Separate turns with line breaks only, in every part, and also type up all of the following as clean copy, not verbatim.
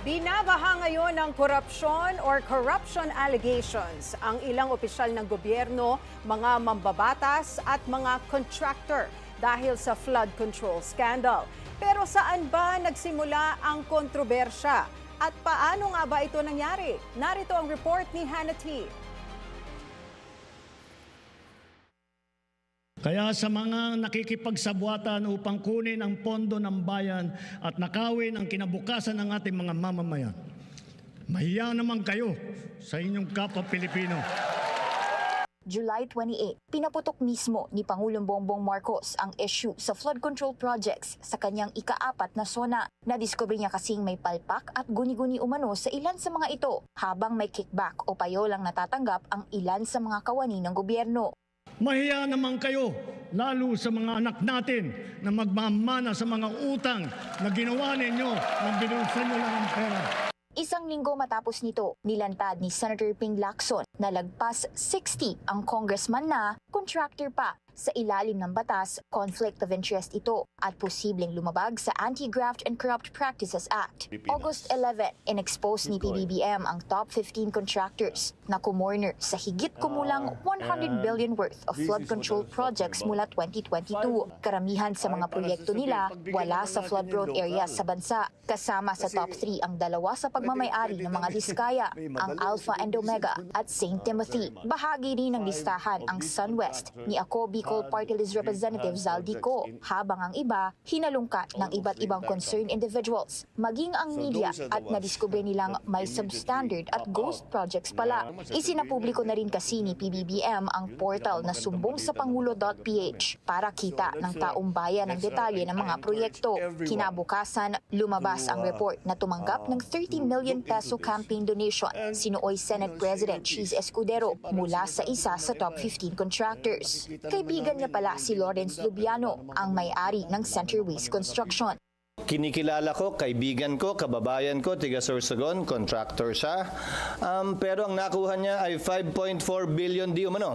Binabaha ngayon ng korupsyon or corruption allegations ang ilang opisyal ng gobyerno, mga mambabatas at mga contractor dahil sa flood control scandal. Pero saan ba nagsimula ang kontrobersya? At paano nga ba ito nangyari? Narito ang report ni Hannah T.
Kaya sa mga nakikipagsabwatan upang kunin ang pondo ng bayan at nakawin ang kinabukasan ng ating mga mamamayan, mahiya naman kayo sa inyong kapwa Pilipino.
July 28, pinaputok mismo ni Pangulong Bongbong Marcos ang issue sa flood control projects sa kanyang ika-4 na zona. Nadiskubre niya kasing may palpak at guni-guni umano sa ilan sa mga ito, habang may kickback o payolang natatanggap ang ilan sa mga kawani ng gobyerno.
Mahiya naman kayo, lalo sa mga anak natin na magmamana sa mga utang na ginawa ninyo nang binulsan nyo lang ang pera.
Isang linggo matapos nito, nilantad ni Senator Ping Lacson na lagpas 60 ang congressman na contractor pa. Sa ilalim ng batas, conflict of interest ito at posibleng lumabag sa Anti-Graft and Corrupt Practices Act. August 11, in-expose ni PBBM ang top 15 contractors na kumorner sa higit kumulang 100 billion worth of flood control projects mula 2022. Karamihan sa mga proyekto nila wala sa flood-prone areas sa bansa. Kasama sa top 3 ang dalawa sa pagmamayari ng mga diskaya, ang Alpha and Omega at St. Timothy. Bahagi rin ng listahan ang SunWest ni Ako Bicol Party List Representative Zaldico, habang ang iba hinalungkat ng iba't ibang concerned individuals, maging ang media, at nadiskubre nilang may substandard at ghost projects pala. Isinapubliko na rin kasi ni PBBM ang portal na sumbong sa pangulo.ph para kita ng taong bayan ang detalye ng mga proyekto. Kinabukasan, lumabas ang report na tumanggap ng 30 million peso campaign donation si nooy Senate President Cheese Escudero mula sa isa sa top 15 contractors. Kaibigan niya pala si Lawrence Lubiano, ang may-ari ng Centerways Construction.
Kinikilala ko, kaibigan ko, kababayan ko, tiga Sorsogon, contractor siya. Pero ang nakuha niya ay 5.4 billion di umano.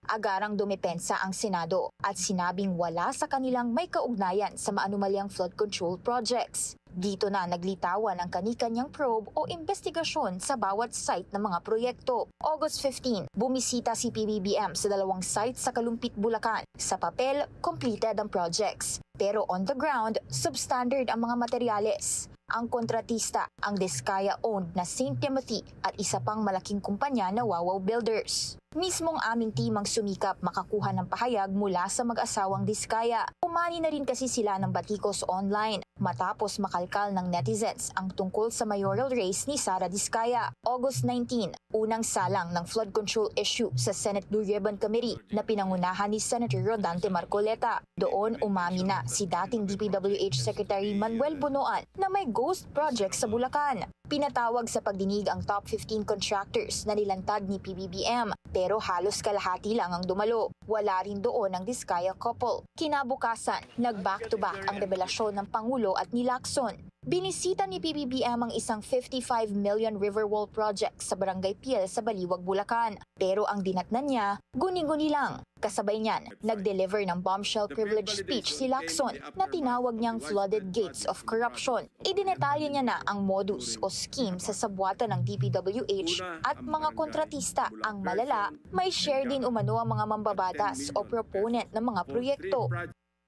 Agarang dumepensa ang Senado at sinabing wala sa kanilang may kaugnayan sa maanumalyang flood control projects. Dito na naglitawan ang kani-kanyang probe o investigasyon sa bawat site ng mga proyekto. August 15, bumisita si PBBM sa 2 sites sa Kalumpit, Bulacan. Sa papel, completed ang projects. Pero on the ground, substandard ang mga materyales. Ang kontratista, ang Diskaya-owned na St. Timothy at isa pang malaking kumpanya na Wawaw Builders. Mismong aming team ang sumikap makakuha ng pahayag mula sa mag-asawang Diskaya. Umani na rin kasi sila ng batikos online matapos makalkal ng netizens ang tungkol sa mayoral race ni Sara Diskaya. August 19, unang salang ng flood control issue sa Senate Blue Ribbon Committee na pinangunahan ni Senator Rodante Marcoleta. Doon umami na si dating DPWH Secretary Manuel Bunoan na may ghost project sa Bulacan. Pinatawag sa pagdinig ang top 15 contractors na nilantad ni PBBM, pero halos kalahati lang ang dumalo. Wala rin doon ang Diskaya couple. Kinabukasan, nag-back-to-back ang revelasyon ng Pangulo at ni Lacson. Binisita ni PBBM ang isang 55 million Riverwall project sa Barangay Piel sa Baliwag, Bulacan. Pero ang dinatnan niya, guni-guni lang. Kasabay niyan, nag-deliver ng bombshell privilege speech si Lacson na tinawag niyang flooded gates of corruption. Idinetalye niya na ang modus o scheme sa sabwatan ng DPWH at mga kontratista. Ang malala, may share din umano ang mga mambabatas o proponent ng mga proyekto.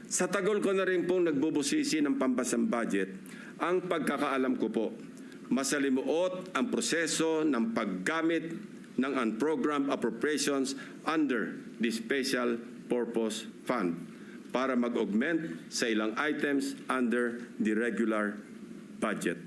Sa tagal ko na rin pong nagbubusisi ng pampasang budget, ang pagkakaalam ko po, masalimuot ang proseso ng paggamit ng unprogrammed appropriations under the Special Purpose Fund para mag-augment sa ilang items under the regular budget.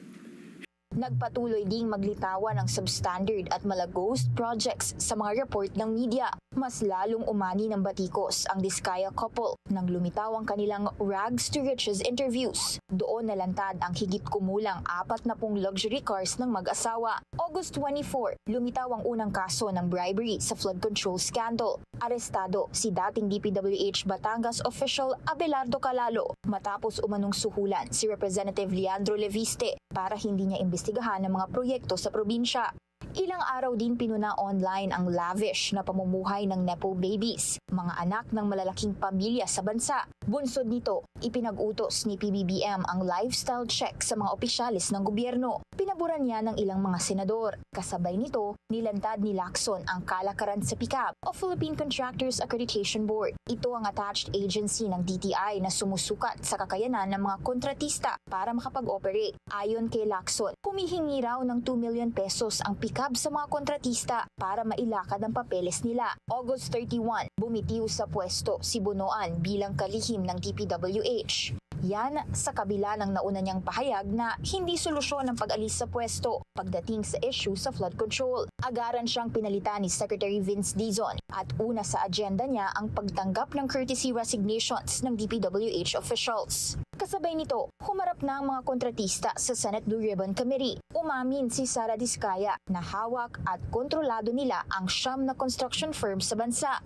Nagpatuloy ding maglitawan ng substandard at malaghost projects sa mga report ng media. Mas lalong umani ng batikos ang Diskaya couple nang lumitaw ang kanilang rags to riches interviews. Doon nalantad ang higit kumulang 40 luxury cars ng mag-asawa. August 24, lumitaw ang unang kaso ng bribery sa flood control scandal. Arestado si dating DPWH Batangas official Abelardo Calalo matapos umanong suhulan si Representative Leandro Leviste para hindi niya imbestigahan ang mga proyekto sa probinsya. Ilang araw din pinuna online ang lavish na pamumuhay ng Nepo babies, mga anak ng malalaking pamilya sa bansa. Bunsod nito, ipinag-utos ni PBBM ang lifestyle check sa mga opisyalis ng gobyerno. Pinaburan niya ng ilang mga senador. Kasabay nito, nilantad ni Lacson ang kalakaran sa PICAB o Philippine Contractors Accreditation Board. Ito ang attached agency ng DTI na sumusukat sa kakayanan ng mga kontratista para makapag-operate. Ayon kay Lacson, humihingi raw ng 2 million pesos ang PICAB sa mga kontratista para mailakad ang papeles nila. August 31, bumitiw sa pwesto si Bunoan bilang kalihim ng DPWH. Yan sa kabila ng nauna niyang pahayag na hindi solusyon ang pag-alis sa pwesto pagdating sa issue sa flood control. Agaran siyang pinalitan ni Secretary Vince Dizon at una sa agenda niya ang pagtanggap ng courtesy resignations ng DPWH officials. Kasabay nito, humarap na ang mga kontratista sa Senate Blue Ribbon Committee. Umamin si Sara Diskaya na hawak at kontrolado nila ang 9 na construction firm sa bansa.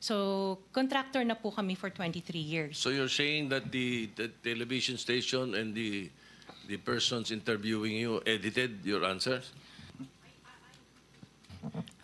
So, contractor na po kami for 23 years.
So you're saying that the television station and the persons interviewing you edited your answers?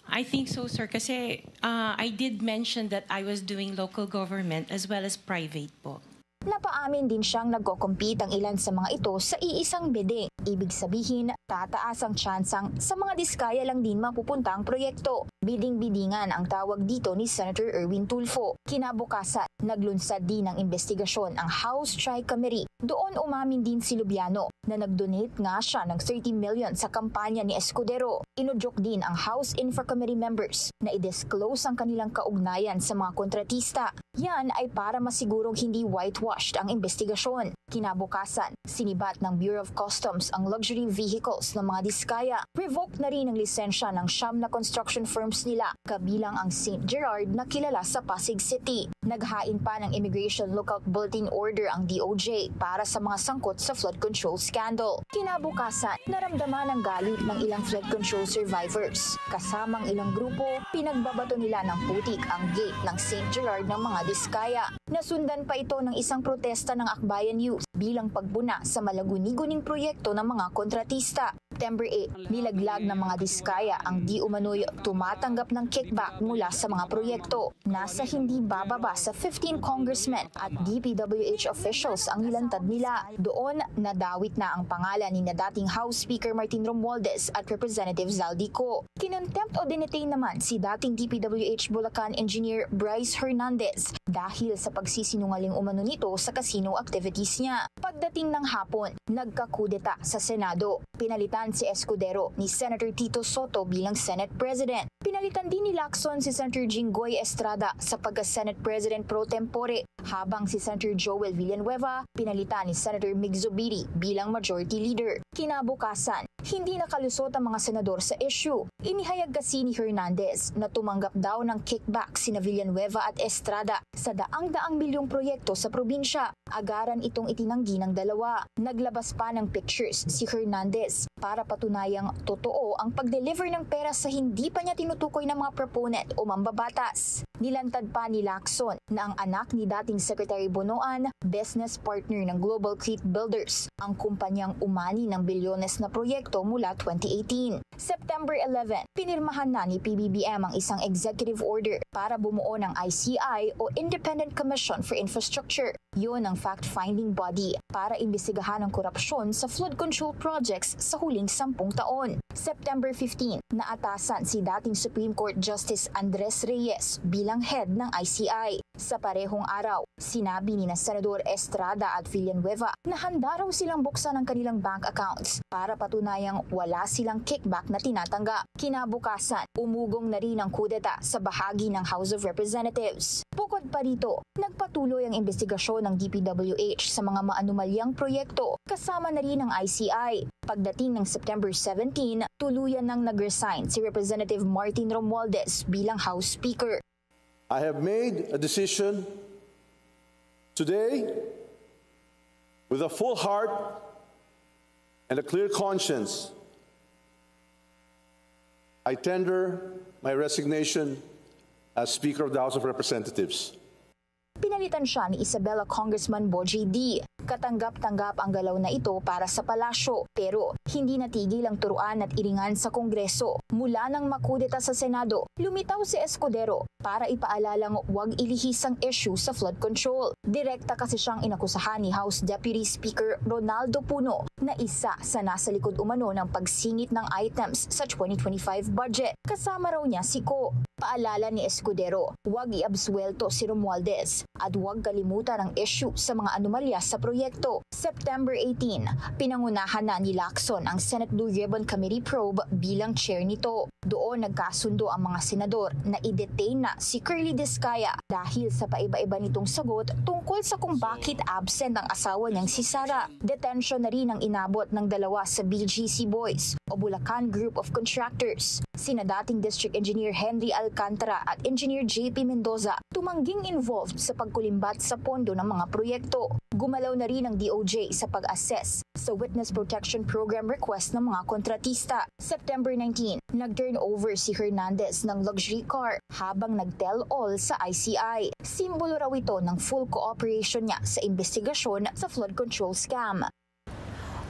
I think so, sir, kasi I did mention that I was doing local government as well as private po.
Napaamin din siyang nagko-compete ang ilan sa mga ito sa iisang bidding. Ibig sabihin, tataas ang tsansang sa mga Diskaya lang din mapupunta ang proyekto. Bidding-bidingan ang tawag dito ni Senator Erwin Tulfo. Kinabukasan, naglunsad din ng investigasyon ang House Tri-Committee. Doon umamin din si Lubiano na nag-donate nga siya ng 30 million sa kampanya ni Escudero. Inudyok din ang House Infra Committee members na i-disclose ang kanilang kaugnayan sa mga kontratista. Yan ay para masigurong hindi whitewashed ang investigasyon. Kinabukasan, sinibat ng Bureau of Customs ang luxury vehicles ng mga Diskaya. Revoked na rin ang lisensya ng 9 na construction firms nila, kabilang ang St. Gerard na kilala sa Pasig City. Naghain pa ng Immigration Lookout Bulletin Order ang DOJ para sa mga sangkot sa flood control scandal. Kinabukasan, naramdaman ang galit ng ilang flood control survivors. Kasamang ilang grupo, pinagbabato nila ng putik ang gate ng St. Gerard ng mga Diskaya. Nasundan pa ito ng isang protesta ng Akbayan Youth bilang pagbuna sa malaguni-guning proyekto ng mga kontratista. September 8, nilaglag ng mga Diskaya ang di umano'y tumatanggap ng kickback mula sa mga proyekto. Nasa hindi bababa sa 15 congressmen at DPWH officials ang nilantad nila. Doon, nadawit na ang pangalan ni dating House Speaker Martin Romualdez at Representative Zaldico. Kinontempt o dinetain naman si dating DPWH Bulacan Engineer Bryce Hernandez dahil sa pagsisinungaling umano nito sa casino activities niya. Pagdating ng hapon, nagkakudeta sa Senado. Pinalitan si Escudero ni Senator Tito Soto bilang Senate President. Pinalitan din ni Lacson si Senator Jinggoy Estrada sa pagka-Senate President pro tempore, habang si Senator Joel Villanueva pinalitan ni Senator Mig Zubiri bilang Majority Leader. Kinabukasan, hindi nakalusot ang mga senador sa issue. Inihayag kasi ni Hernandez na tumanggap daw ng kickback sina Villanueva at Estrada sa daang-daang milyong proyekto sa probinsya. Agaran itong itinanggi ng dalawa. Naglabas pa ng pictures si Hernandez para patunayang totoo ang pag-deliver ng pera sa hindi pa niya tinutukoy ng mga proponent o mambabatas. Nilantad pa ni Lacson na ang anak ni dating Secretary Bunoan, business partner ng Global Crete Builders, ang kumpanyang umani ng bilyones na proyekto mula 2018. September 11, pinirmahan na ni PBBM ang isang executive order para bumuo ng ICI o Independent Commission for Infrastructure. Yun ang fact-finding body para imbestigahan ang korupsyon sa flood control projects sa huling 10 taon. September 15, naatasan si dating Supreme Court Justice Andres Reyes bilang head ng ICI. Sa parehong araw, sinabi ni Senador Estrada at Villanueva na handa raw silang buksan ang kanilang bank accounts para patunayang wala silang kickback na tinatanggap. Kinabukasan, umugong na rin ang kudeta sa bahagi ng House of Representatives. Bukod pa rito, nagpatuloy ang investigasyon ng DPWH sa mga maanumalyang proyekto, kasama na rin ang ICI. Pagdating ng September 17, tuluyan nang nag-resign si Representative Martin Romualdez bilang House Speaker.
I have made a decision today with a full heart and a clear conscience. I tender my resignation as Speaker of the House of Representatives.
pinalitan siya ni Isabela Congressman Boji D. Katanggap-tanggap ang galaw na ito para sa palasyo, pero hindi natigil ang turuan at iringan sa Kongreso. Mula nang makudeta sa Senado, lumitaw si Escudero para ipaalalang huwag ilihis ang issue sa flood control. Direkta kasi siyang inakusahan ni House Deputy Speaker Ronaldo Puno na isa sa nasa likod umano ng pagsingit ng items sa 2025 budget. Kasama raw niya si Ko. Paalala ni Escudero, huwag iabsuelto si Romualdez at huwag kalimutan ang issue sa mga anomalya sa proyekto. September 18, pinangunahan na ni Lacson ang Senate Blue Ribbon Committee probe bilang chair nito. Doon nagkasundo ang mga senador na i-detain na si Curly Discaya dahil sa paiba-iba nitong sagot tungkol sa kung bakit absent ang asawa niyang si Sara. Detention na rin ang inabot ng dalawa sa BGC Boys o Bulacan Group of Contractors. Sina dating District Engineer Henry Alcantara at Engineer JP Mendoza tumangging involved sa pagkulimbat sa pondo ng mga proyekto. Gumalaw na rin ang DOJ sa pag-assess sa Witness Protection Program request ng mga kontratista. September 19, nag-turn over si Hernandez ng luxury car habang nag-tell-all sa ICI. Simbolo raw ito ng full cooperation niya sa investigasyon sa flood control scam.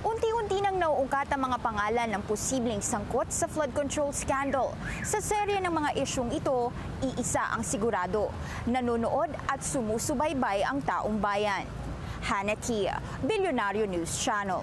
Unti-unti nang nauungkat ang mga pangalan ng posibleng sangkot sa flood control scandal. Sa serye ng mga isyung ito, iisa ang sigurado. Nanonood at sumusubaybay ang taong bayan. Hannah Kia, Bilyonaryo News Channel.